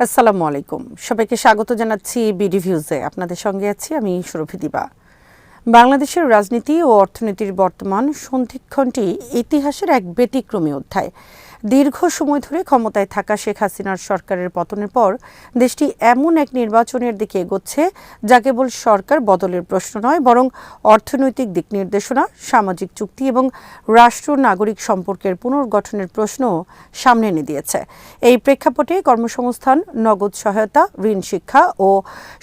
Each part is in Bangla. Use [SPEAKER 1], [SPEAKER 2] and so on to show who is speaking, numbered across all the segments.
[SPEAKER 1] আসসালামু আলাইকুম, সবাইকে স্বাগত জানাচ্ছি বিডি ভিউজে। আপনাদের সঙ্গে আছি আমি সুরভি দিবা। বাংলাদেশের রাজনীতি ও অর্থনীতির বর্তমান সন্ধিক্ষণটি ইতিহাসের এক ব্যতিক্রমী অধ্যায়। দীর্ঘ সময় ধরে ক্ষমতায় থাকা শেখ হাসিনার সরকারের পতনের পর দেশটি এমন এক নির্বাচনের দিকে এগোচ্ছে যা কেবল সরকার বদলের প্রশ্ন নয়, বরং অর্থনৈতিক দিক নির্দেশনা, সামাজিক চুক্তি এবং রাষ্ট্র নাগরিক সম্পর্কের পুনর্গঠনের প্রশ্ন সামনে এনে দিয়েছে। এই প্রেক্ষাপটে কর্মসংস্থান, নগদ সহায়তা, ঋণ শিক্ষা ও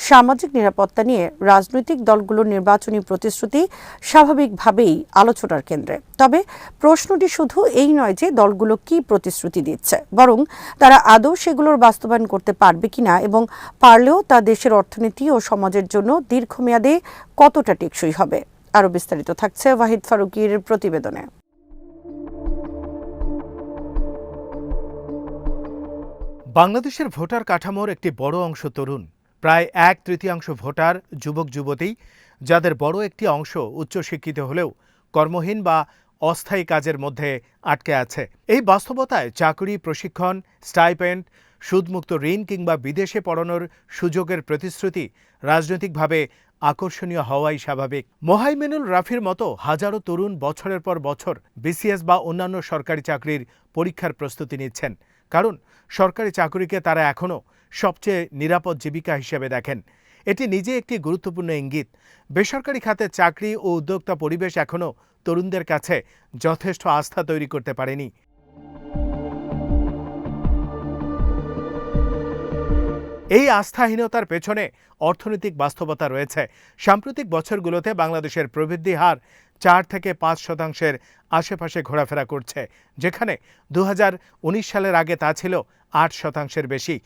[SPEAKER 1] সামাজিক নিরাপত্তা নিয়ে রাজনৈতিক দলগুলোর নির্বাচনী প্রতিশ্রুতি স্বাভাবিকভাবেই আলোচনার কেন্দ্রে। তবে প্রশ্নটি শুধু এই নয় যে দলগুলো কি প্রতিশ্রুতি দিচ্ছে, বরং তারা আদৌ সেগুলোর বাস্তবায়ন করতে পারবে কিনা এবং পারলেও তা দেশের অর্থনীতি ও সমাজের জন্য দীর্ঘমেয়াদে কতটা টেকসই হবে। আরও বিস্তারিত থাকছে ওয়াহিদ ফারুকীর প্রতিবেদনে।
[SPEAKER 2] বাংলাদেশের ভোটার কাঠামোর একটি বড় অংশ তরুণ। প্রায় 1/3 ভোটার যুবক যুবতী, যাদের বড় একটি অংশ উচ্চশিক্ষিত হলেও কর্মহীন বা অস্থায়ী কাজের মধ্যে আটকে আছে। এই বাস্তবতায় চাকরি, প্রশিক্ষণ, স্টাইপেন্ড, সুদমুক্ত ঋণ কিংবা বিদেশে পড়ানোর সুযোগের প্রতিশ্রুতি রাজনৈতিকভাবে আকর্ষণীয় হওয়াই স্বাভাবিক। মোহাইমিনুল রাফির মতো হাজারো তরুণ বছরের পর বছর বিসিএস বা অন্যান্য সরকারি চাকরির পরীক্ষার প্রস্তুতি নিচ্ছেন, কারণ সরকারি চাকরিকে তারা এখনও সবচেয়ে নিরাপদ জীবিকা হিসেবে দেখেন। এটি নিজে একটি গুরুত্বপূর্ণ ইঙ্গিত। বেসরকারি খাতে চাকরি ও উদ্যোক্তা পরিবেশ এখনও তরুণদের কাছে যথেষ্ট আস্থা তৈরি করতে পারেনি। এই আস্থাহীনতার পেছনে অর্থনৈতিক বাস্তবতা রয়েছে। সাম্প্রতিক বছরগুলোতে বাংলাদেশের প্রবৃদ্ধি হার 4 থেকে 5% আশেপাশে ঘোরাফেরা করছে, যেখানে 2019 সালের আগে তা ছিল 8% বেশি।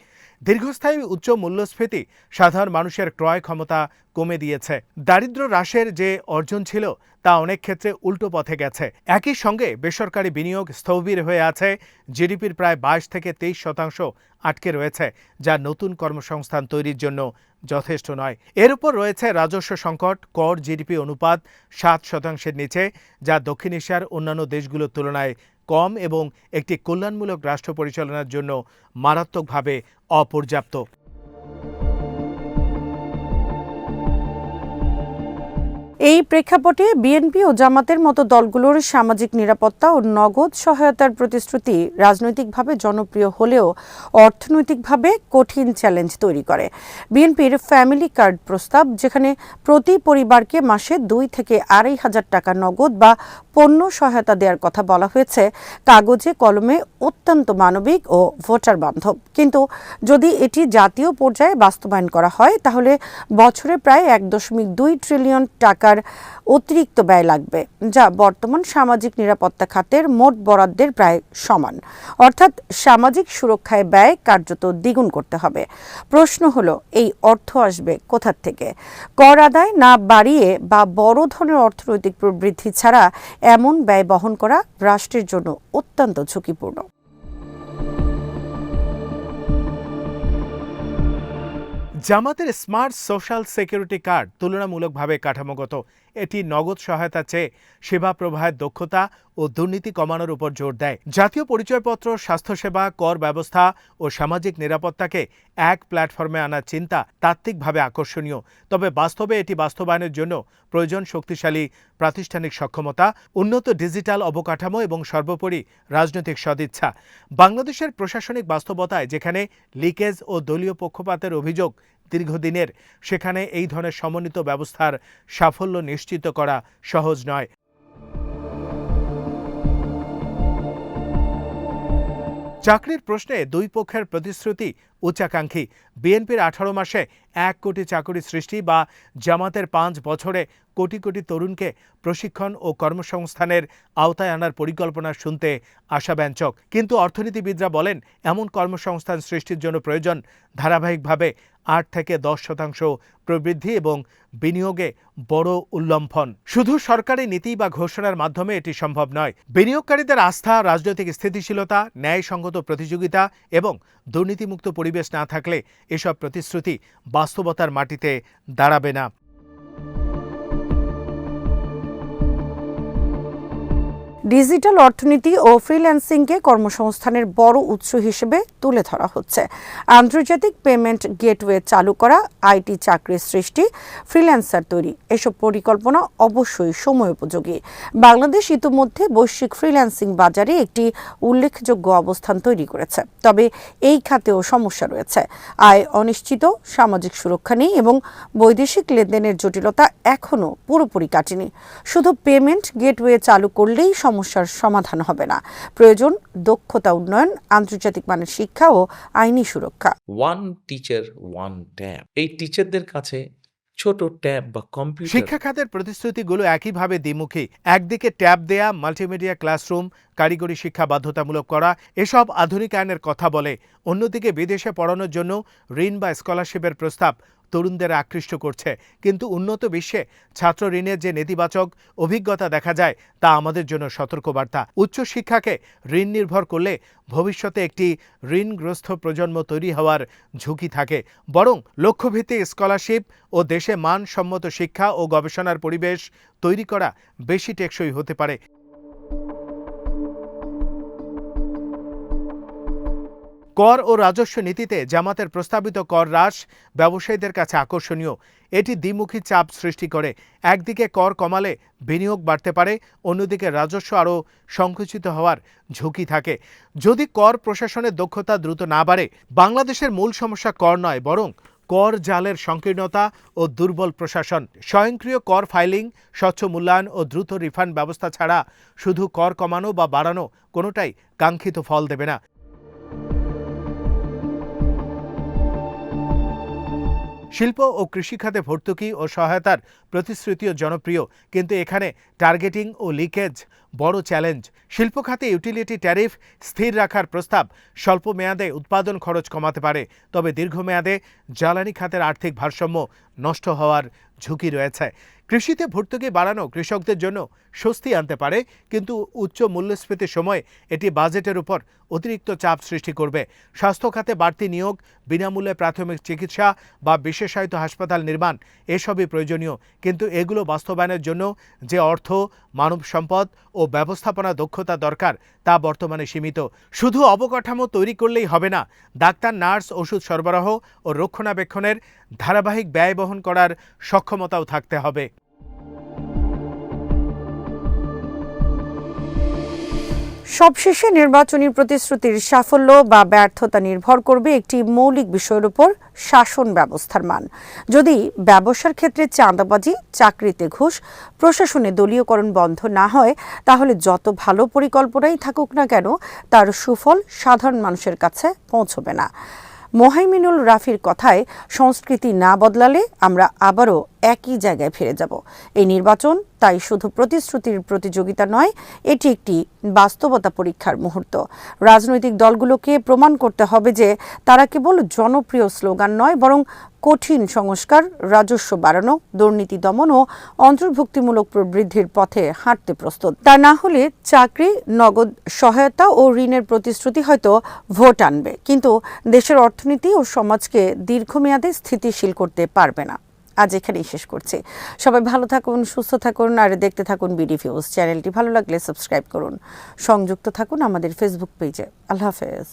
[SPEAKER 2] দীর্ঘস্থায়ী উচ্চ মূল্যস্ফীতি সাধারণ মানুষের ক্রয় ক্ষমতা কমে দিয়েছে। দারিদ্র্য হ্রাসের যে অর্জন ছিল তা অনেক ক্ষেত্রে উল্টো পথে গেছে। একই সঙ্গে বেসরকারি বিনিয়োগ স্থবির হয়ে আছে। জিডিপির প্রায় 22 থেকে 23% আটকে রয়েছে, যা নতুন কর্মসংস্থান তৈরির জন্য যথেষ্ট নয়। এর উপর রয়েছে রাজস্ব সংকট, কর জিডিপি অনুপাত 7%-এর নিচে, যা দক্ষিণ এশিয়ার অন্যান্য দেশগুলোর তুলনায় কম এবং একটি কল্যাণমূলক রাষ্ট্র পরিচালনার জন্য মারাত্মকভাবে অপর্যাপ্ত।
[SPEAKER 1] এই প্রেক্ষাপটে বিএনপি ও জামাতের মতো দলগুলোর সামাজিক নিরাপত্তা ও নগদ সহায়তার প্রতিশ্রুতি রাজনৈতিকভাবে জনপ্রিয় হলেও অর্থনৈতিকভাবে কঠিন চ্যালেঞ্জ তৈরি করে। বিএনপির ফ্যামিলি কার্ড প্রস্তাব, যেখানে প্রতি পরিবারকে মাসে 2 থেকে 2,500 টাকা নগদ বা পণ্য সহায়তা দেওয়ার কথা বলা হয়েছে, কাগজে কলমে অত্যন্ত মানবিক ও ভোটার বান্ধব। কিন্তু যদি এটি জাতীয় পর্যায়ে বাস্তবায়ন করা হয়, তাহলে বছরে প্রায় 1.2 ট্রিলিয়ন টাকার অতিরিক্ত ব্যয় লাগবে, যা বর্তমান সামাজিক নিরাপত্তা খাতের মোট বরাদ্দের প্রায় সমান। অর্থাৎ সামাজিক সুরক্ষায় ব্যয় কার্যত দ্বিগুণ করতে হবে। প্রশ্ন হলো, এই অর্থ আসবে কোথা থেকে? কর আদায় না বাড়িয়ে বা বড় ধরনের অর্থনৈতিক প্রবৃদ্ধি ছাড়া এমন ব্যয় বহন করা রাষ্ট্রের জন্য অত্যন্ত ঝুঁকিপূর্ণ।
[SPEAKER 2] জামাতের স্মার্ট সোশ্যাল সিকিউরিটি কার্ড তুলনামূলকভাবে কাঠামোগত। এটি নগদ সহায়তা চেয়ে সেবা প্রবাহের দক্ষতা ও দুর্নীতি কমানোর উপর জোর দেয়। জাতীয় পরিচয়পত্র, স্বাস্থ্যসেবা, কর ব্যবস্থা ও সামাজিক নিরাপত্তাকে এক প্ল্যাটফর্মে আনার চিন্তা তাত্ত্বিকভাবে আকর্ষণীয়, তবে বাস্তবে এটি বাস্তবায়নের জন্য প্রয়োজন শক্তিশালী প্রাতিষ্ঠানিক সক্ষমতা, উন্নত ডিজিটাল অবকাঠামো এবং সর্বোপরি রাজনৈতিক সদিচ্ছা। বাংলাদেশের প্রশাসনিক বাস্তবতায় যেখানে লিকেজ ও দলীয় পক্ষপাতের অভিযোগ দীর্ঘদিনের, সেখানে এই ধরনের সমন্বিত ব্যবস্থার সাফল্য নিশ্চিত করা সহজ নয়। চাকরির প্রশ্নে দুই পক্ষের প্রতিশ্রুতি উচ্চাকাঙ্ক্ষী। বিএনপির 18 মাসে 1 কোটি চাকরি সৃষ্টি বা জামাতের 5 বছরে কোটি কোটি তরুণকে প্রশিক্ষণ ও কর্মসংস্থানের আওতায় আনার পরিকল্পনা শুনতে আশাব্যঞ্জক। কিন্তু অর্থনীতিবিদরা বলেন, এমন কর্মসংস্থান সৃষ্টির জন্য প্রয়োজন ধারাবাহিকভাবে 8 থেকে 10% প্রবৃদ্ধি এবং বিনিয়োগে বড় উল্লম্ফন। শুধু সরকারি নীতি বা ঘোষণার মাধ্যমে এটি সম্ভব নয়। বিনিয়োগকারীদের আস্থা, রাজনৈতিক স্থিতিশীলতা, ন্যায়সঙ্গত প্রতিযোগিতা এবং দুর্নীতিমুক্ত পরিবেশ না থাকলে এসব প্রতিশ্রুতি বাস্তবতার মাটিতে দাঁড়াবে না।
[SPEAKER 1] ডিজিটাল অর্থনীতি ও ফ্রিল্যান্সিংকে কর্মসংস্থানের বড় উৎস হিসেবে তুলে ধরা হচ্ছে। আন্তর্জাতিক পেমেন্ট গেটওয়ে চালু করা, আইটি চাকরির সৃষ্টি, ফ্রিল্যান্সার তৈরি, এসব পরিকল্পনা অবশ্যই সময়োপযোগী। বাংলাদেশ ইতিমধ্যে বৈশ্বিক ফ্রিল্যান্সিং বাজারে একটি উল্লেখযোগ্য অবস্থান তৈরি করেছে। তবে এই খাতেও সমস্যা রয়েছে। আয় অনিশ্চিত, সামাজিক সুরক্ষা নেই এবং বৈদেশিক লেনদেনের জটিলতা এখনও পুরোপুরি কাটেনি। শুধু পেমেন্ট গেটওয়ে চালু করলেই সমস্যার সমাধান হবে না। প্রয়োজন দক্ষতা উন্নয়ন, আন্তর্জাতিক মানের শিক্ষা ও আইনি সুরক্ষা।
[SPEAKER 3] ওয়ান টিচার ওয়ান ট্যাব, এই টিচারদের কাছে ছোট ট্যাব বা কম্পিউটার।
[SPEAKER 2] শিক্ষা খাতের প্রতিশ্রুতিগুলো একইভাবে দ্বিমুখী। একদিকে ট্যাব দেয়া, মাল্টিমিডিয়া ক্লাসরুম, কারিগরি শিক্ষা বাধ্যতামূলক করা, এসব আধুনিকায়নের কথা বলে। অন্যদিকে বিদেশে পড়ানোর জন্য ঋণ বা স্কলারশিপের প্রস্তাব তরুণদের আকৃষ্ট করছে। কিন্তু উন্নত বিশ্বে ছাত্র ঋণের যে নেতিবাচক অভিজ্ঞতা দেখা যায় তা আমাদের জন্য সতর্কবার্তা। উচ্চশিক্ষাকে ঋণ নির্ভর করলে ভবিষ্যতে একটি ঋণগ্রস্ত প্রজন্ম তৈরি হওয়ার ঝুঁকি থাকে। বরং লক্ষ্যভিত্তিক স্কলারশিপ ও দেশে মানসম্মত শিক্ষা ও গবেষণার পরিবেশ তৈরি করা বেশি টেকসই হতে পারে। কর ও রাজস্ব নীতিতে জামাতের প্রস্তাবিত কর হ্রাস ব্যবসায়ীদের কাছে আকর্ষণীয়। এটি দ্বিমুখী চাপ সৃষ্টি করে। একদিকে কর কমালে বিনিয়োগ বাড়তে পারে, অন্যদিকে রাজস্ব আরও সংকুচিত হওয়ার ঝুঁকি থাকে। যদি কর প্রশাসনের দক্ষতা দ্রুত না বাড়ে, বাংলাদেশের মূল সমস্যা কর নয়, বরং কর জালের সংকীর্ণতা ও দুর্বল প্রশাসন। স্বয়ংক্রিয় কর ফাইলিং, স্বচ্ছ মূল্যায়ন ও দ্রুত রিফান্ড ব্যবস্থা ছাড়া শুধু কর কমানো বা বাড়ানো কোনোটাই কাঙ্ক্ষিত ফল দেবে না। শিল্প ও কৃষিখাতে ভর্তুকি ও সহায়তার প্রতিশ্রুতিও জনপ্রিয়, কিন্তু এখানে টার্গেটিং ও লিকেজ বড় চ্যালেঞ্জ। শিল্প খাতে ইউটিলিটি ট্যারিফ স্থির রাখার প্রস্তাব স্বল্প মেয়াদে উৎপাদন খরচ কমাতে পারে, তবে দীর্ঘমেয়াদে জ্বালানি খাতের আর্থিক ভারসাম্য নষ্ট হওয়ার ঝুঁকি রয়েছে। কৃষিতে ভর্তুকি বাড়ানো কৃষকদের জন্য স্বস্তি আনতে পারে, কিন্তু উচ্চ মূল্যস্ফীতির সময় এটি বাজেটের উপর অতিরিক্ত চাপ সৃষ্টি করবে। স্বাস্থ্য খাতে বাড়তি নিয়োগ, বিনামূল্যে প্রাথমিক চিকিৎসা বা বিশেষায়িত হাসপাতাল নির্মাণ এসবই প্রয়োজনীয়, কিন্তু এগুলো বাস্তবায়নের জন্য যে অর্থ, মানব সম্পদ ও ব্যবস্থাপনা দক্ষতা দরকার তা বর্তমানে সীমিত। শুধু অবকাঠামো তৈরি করলেই হবে না, ডাক্তার, নার্স, ওষুধ সরবরাহ ও রক্ষণাবেক্ষণের ধারাবাহিক ব্যয় বহন করার সক্ষমতাও থাকতে হবে।
[SPEAKER 1] সবশেষে নির্বাচনী প্রতিশ্রুতির সাফল্য বা ব্যর্থতা নির্ভর করবে একটি মৌলিক বিষয়ের উপর, শাসন ব্যবস্থার মান। যদি ব্যবসার ক্ষেত্রে চাঁদাবাজি, চাকরিতে ঘুষ, প্রশাসনে দলীয়করণ বন্ধ না হয়, তাহলে যত ভালো পরিকল্পনাই থাকুক না কেন তার সুফল সাধারণ মানুষের কাছে পৌঁছবে না। মোহাইমিনুল রাফির কথায়, সংস্কৃতি না বদলালে আমরা আবারও একই জায়গায় ফিরে যাব। এই নির্বাচন তাই শুধু প্রতিশ্রুতির প্রতিযোগিতা নয়, এটি একটি বাস্তবতা পরীক্ষার মুহূর্ত। রাজনৈতিক দলগুলোকে প্রমাণ করতে হবে যে তারা কেবল জনপ্রিয় স্লোগান নয়, বরং কঠিন সংস্কার, রাজস্ব বাড়ানো, দুর্নীতি দমন ও অন্তর্ভুক্তিমূলক প্রবৃদ্ধির পথে হাঁটতে প্রস্তুত। তা না হলে চাকরি, নগদ সহায়তা ও ঋণের প্রতিশ্রুতি হয়তো ভোট আনবে, কিন্তু দেশের অর্থনীতি ও সমাজকে দীর্ঘমেয়াদে স্থিতিশীল করতে পারবে না। আজ এখানেই শেষ করছি। সবাই ভালো থাকুন, সুস্থ থাকুন আর দেখতে থাকুন বিডি ভিউজ। চ্যানেলটি ভালো লাগলে সাবস্ক্রাইব করুন। সংযুক্ত থাকুন আমাদের ফেসবুক পেজে। আল্লাহ হাফেজ।